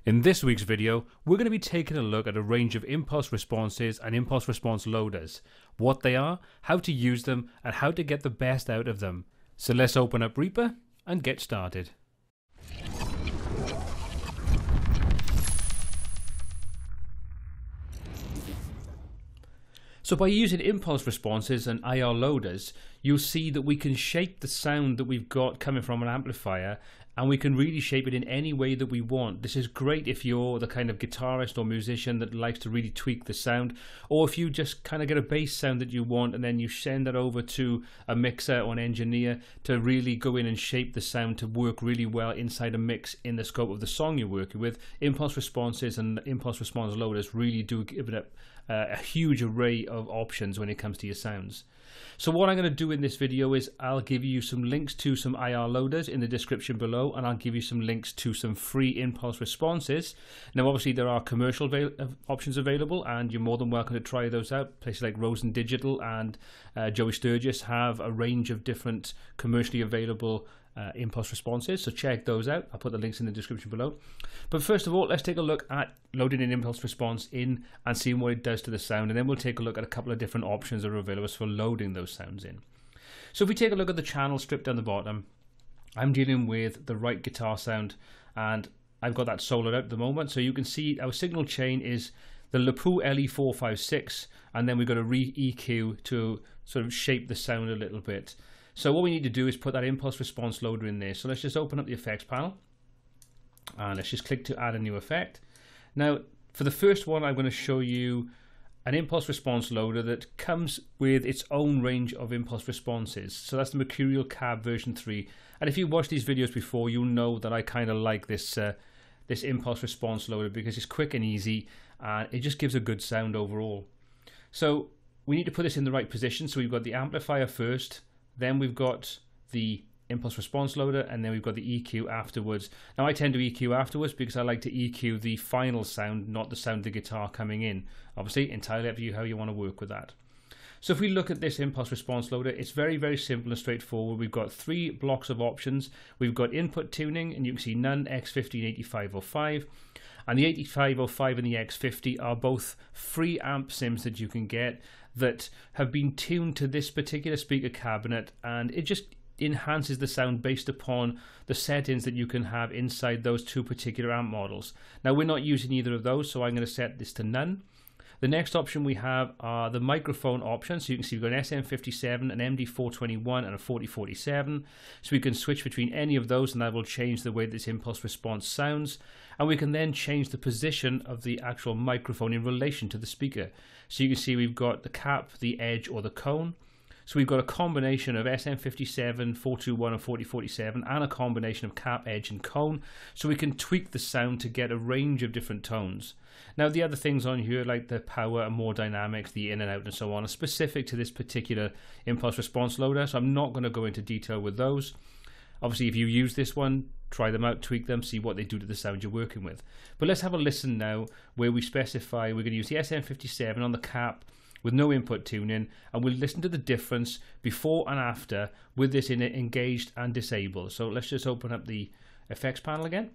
In this week's video, we're going to be taking a look at a range of impulse responses and impulse response loaders, what they are, how to use them, and how to get the best out of them. So let's open up Reaper and get started. So by using impulse responses and IR loaders, you'll see that we can shape the sound that we've got coming from an amplifier, and we can really shape it in any way that we want. This is great if you're the kind of guitarist or musician that likes to really tweak the sound, or if you just kind of get a bass sound that you want and then you send that over to a mixer or an engineer to really go in and shape the sound to work really well inside a mix in the scope of the song you're working with. Impulse responses and impulse response loaders really do give it a huge array of options when it comes to your sounds. So what I'm going to do in this video is I'll give you some links to some IR loaders in the description below, and I'll give you some links to some free impulse responses. Now obviously there are commercial options available, and you're more than welcome to try those out. Places like Rosen Digital and Joey Sturgis have a range of different commercially available impulse responses, so check those out. I'll put the links in the description below. But first of all, let's take a look at loading an impulse response in and seeing what it does to the sound, and then we'll take a look at a couple of different options that are available for loading those sounds in. So if we take a look at the channel strip down the bottom, I'm dealing with the right guitar sound, and I've got that soloed out at the moment. So you can see our signal chain is the LePou LE456, and then we've got a re-EQ to sort of shape the sound a little bit. So what we need to do is put that impulse response loader in there. So let's just open up the effects panel and let's just click to add a new effect. Now for the first one, I'm going to show you an impulse response loader that comes with its own range of impulse responses. So that's the Mercuriall Cab version 3. And if you watched these videos before, you'll know that I kind of like this this impulse response loader because it's quick and easy, and it just gives a good sound overall. So we need to put this in the right position. So we've got the amplifier first, then we've got the impulse response loader, and then we've got the EQ afterwards. Now I tend to EQ afterwards because I like to EQ the final sound, not the sound of the guitar coming in. Obviously entirely up to you how you want to work with that. So if we look at this impulse response loader, it's very, very simple and straightforward. We've got 3 blocks of options. We've got input tuning, and you can see none, X50 and 8505. And the 8505 and the X50 are both free amp sims that you can get that have been tuned to this particular speaker cabinet, and it just enhances the sound based upon the settings that you can have inside those 2 particular amp models. Now we're not using either of those, so I'm going to set this to none. The next option we have are the microphone options. So you can see we've got an SM57, an MD421 and a 4047. So we can switch between any of those, and that will change the way this impulse response sounds. And we can then change the position of the actual microphone in relation to the speaker. So you can see we've got the cap, the edge, or the cone. So we've got a combination of SM57, 421 and 4047, and a combination of cap, edge and cone, so we can tweak the sound to get a range of different tones. Now the other things on here, like the power and more dynamics, the in and out and so on, are specific to this particular impulse response loader, so I'm not going to go into detail with those. Obviously if you use this one, try them out, tweak them, see what they do to the sound you're working with. But let's have a listen now where we specify we're going to use the SM57 on the cap with no input tuning, and we'll listen to the difference before and after with this in it engaged and disabled. So let's just open up the effects panel again,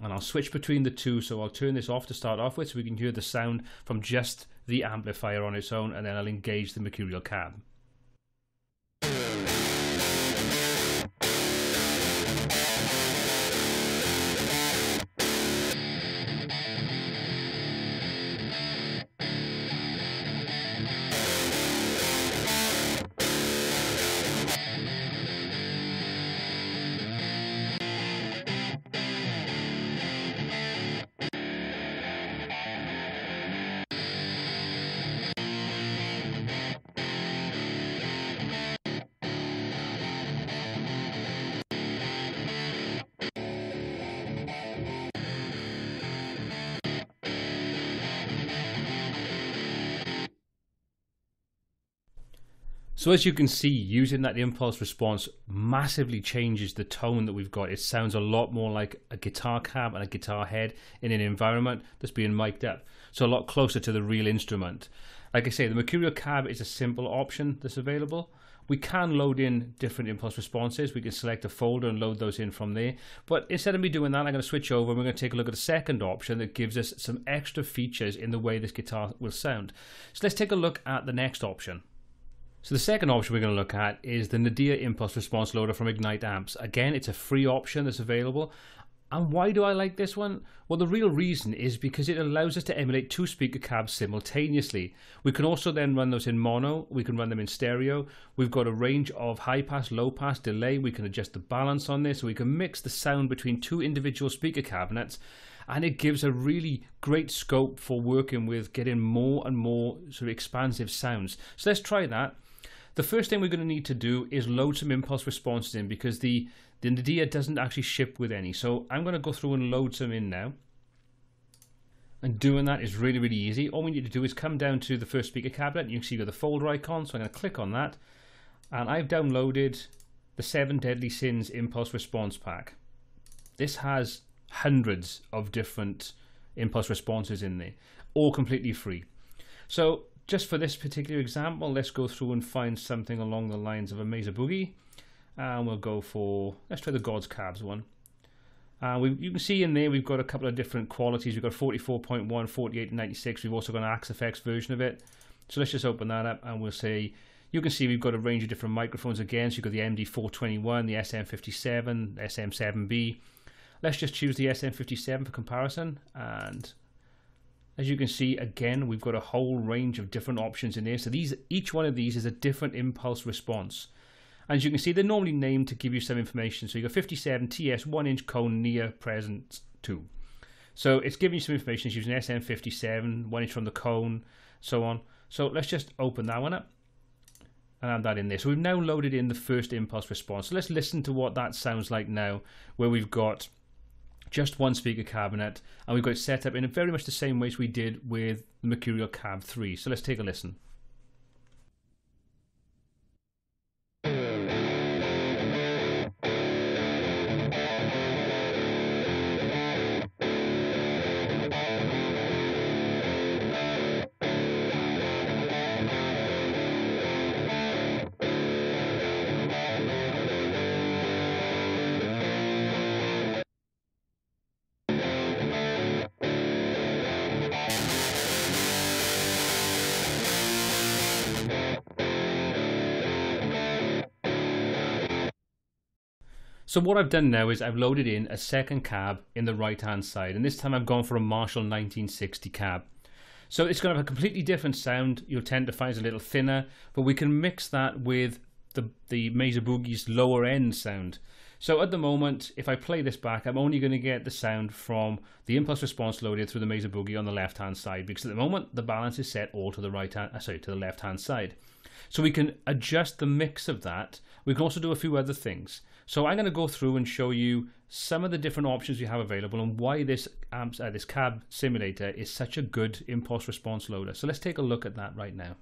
and I'll switch between the 2. So I'll turn this off to start off with so we can hear the sound from just the amplifier on its own, and then I'll engage the Mercuriall Cab. So as you can see, using that impulse response massively changes the tone that we've got. It sounds a lot more like a guitar cab and a guitar head in an environment that's being mic'd up. So a lot closer to the real instrument. Like I say, the Mercuriall Cab is a simple option that's available. We can load in different impulse responses. We can select a folder and load those in from there. But instead of me doing that, I'm going to switch over and we're going to take a look at the second option that gives us some extra features in the way this guitar will sound. So let's take a look at the next option. So the second option we're going to look at is the Nadir impulse response loader from Ignite Amps. Again, it's a free option that's available. And why do I like this one? Well, the real reason is because it allows us to emulate 2 speaker cabs simultaneously. We can also then run those in mono, we can run them in stereo. We've got a range of high pass, low pass, delay. We can adjust the balance on this, so we can mix the sound between 2 individual speaker cabinets, and it gives a really great scope for working with getting more and more sort of expansive sounds. So let's try that. The first thing we're going to need to do is load some impulse responses in, because the Nadir doesn't actually ship with any. So I'm going to go through and load some in now. And doing that is really, really easy. All we need to do is come down to the first speaker cabinet. You can see you've got the folder icon, so I'm going to click on that. And I've downloaded the 7 Deadly Sins Impulse Response Pack. This has hundreds of different impulse responses in there, all completely free. So just for this particular example, let's go through and find something along the lines of a Mesa Boogie. And we'll go for, let's try the God's Cabs one. You can see in there we've got a couple of different qualities. We've got 44.1, 48 and 96. We've also got an Axe FX version of it. So let's just open that up and we'll say, you can see we've got a range of different microphones again. So you've got the MD421, the SM57, SM7B. Let's just choose the SM57 for comparison. And as you can see, again, we've got a whole range of different options in there. So each one of these is a different impulse response. And as you can see, they're normally named to give you some information. So you've got 57 TS 1-inch cone near present 2. So it's giving you some information. It's using SM57, 1-inch from the cone, so on. So let's just open that one up and add that in there. So we've now loaded in the first impulse response. So let's listen to what that sounds like now, where we've got just 1 speaker cabinet and we've got it set up in very much the same way as we did with the Mercurial Cab 3. So let's take a listen. So what I've done now is I've loaded in a second cab in the right hand side, and this time I've gone for a Marshall 1960 cab. So it's going to have a completely different sound. You'll tend to find it's a little thinner, but we can mix that with the Mesa Boogie's lower end sound. So at the moment, if I play this back, I'm only going to get the sound from the impulse response loaded through the Mesa Boogie on the left hand side, because at the moment the balance is set all to the to the left hand side. So we can adjust the mix of that. We can also do a few other things. So I'm going to go through and show you some of the different options we have available and why this cab simulator is such a good impulse response loader. So let's take a look at that right now.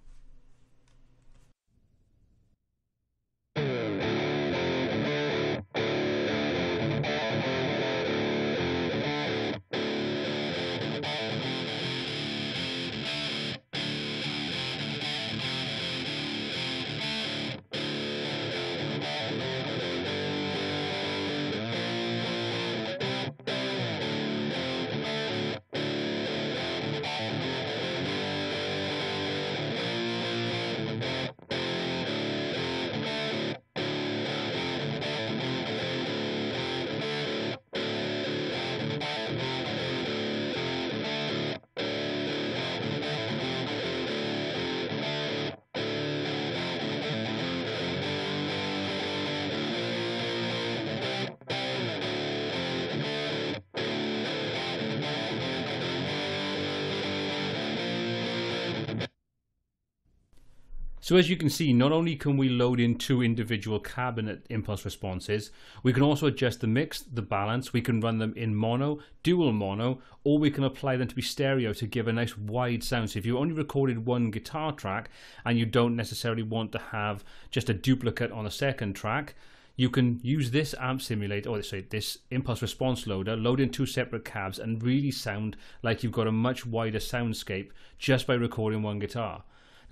So as you can see, not only can we load in 2 individual cabinet impulse responses, we can also adjust the mix, the balance. We can run them in mono, dual mono, or we can apply them to be stereo to give a nice wide sound. So if you only recorded 1 guitar track and you don't necessarily want to have just a duplicate on a second track, you can use this amp simulator, or this impulse response loader, load in 2 separate cabs and really sound like you've got a much wider soundscape just by recording 1 guitar.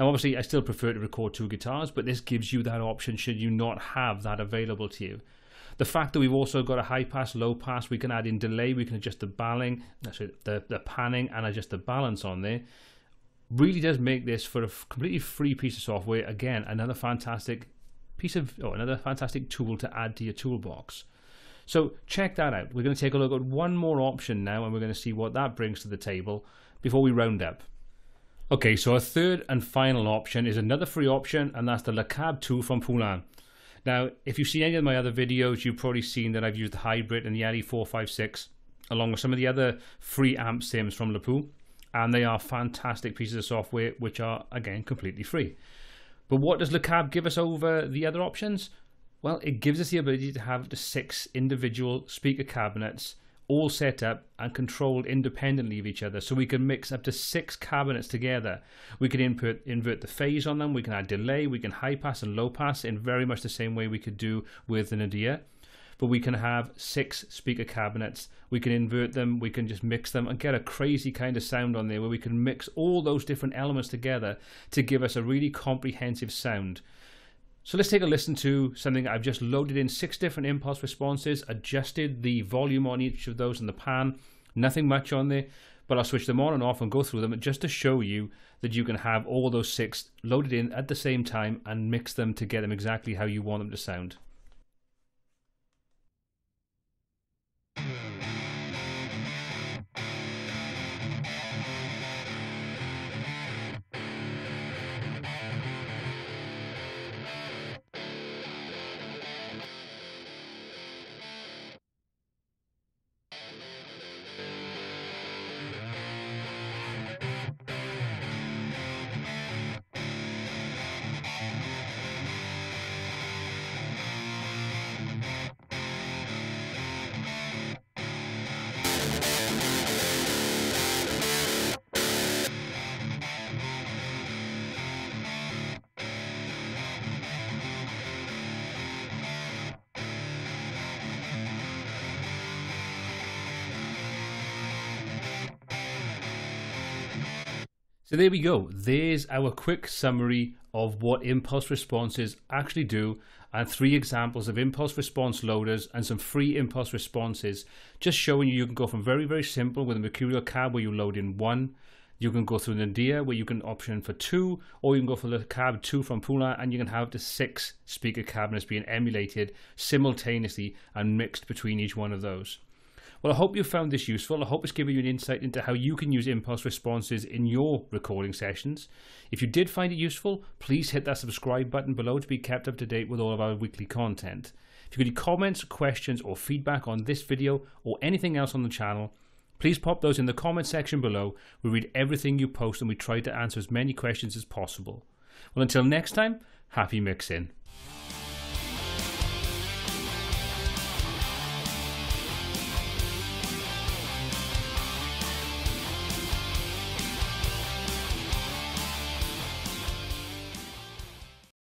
Now obviously I still prefer to record 2 guitars, but this gives you that option should you not have that available to you. The fact that we've also got a high pass, low pass, we can add in delay, we can adjust the the panning and adjust the balance on there, really does make this, for a completely free piece of software, again, another fantastic tool to add to your toolbox. So check that out. We're going to take a look at one more option now, and we're going to see what that brings to the table before we round up. Okay, so our third and final option is another free option, and that's the LePou tool from Poulin. Now, if you've seen any of my other videos, you've probably seen that I've used the Hybrid and the LE456, along with some of the other free amp sims from LePou, and they are fantastic pieces of software which are, again, completely free. But what does LePou give us over the other options? Well, it gives us the ability to have the 6 individual speaker cabinets all set up and controlled independently of each other, so we can mix up to 6 cabinets together. We can invert the phase on them, we can add delay, we can high pass and low pass in very much the same way we could do with the Nadir. But we can have 6 speaker cabinets, we can invert them, we can just mix them and get a crazy kind of sound on there where we can mix all those different elements together to give us a really comprehensive sound. So let's take a listen to something. I've just loaded in 6 different impulse responses, adjusted the volume on each of those in the pan, nothing much on there, but I'll switch them on and off and go through them just to show you that you can have all those 6 loaded in at the same time and mix them to get them exactly how you want them to sound. So there we go. There's our quick summary of what impulse responses actually do, and 3 examples of impulse response loaders and some free impulse responses, just showing you can go from very, very simple with a Mercuriall cab where you load in 1. You can go through Nadir where you can option for 2, or you can go for the cab 2 from Poulin, and you can have the 6 speaker cabinets being emulated simultaneously and mixed between each one of those. Well, I hope you found this useful. I hope it's given you an insight into how you can use impulse responses in your recording sessions. If you did find it useful, please hit that subscribe button below to be kept up to date with all of our weekly content. If you've got any comments, questions or feedback on this video or anything else on the channel, please pop those in the comment section below. We read everything you post and we try to answer as many questions as possible. Well, until next time, happy mixing.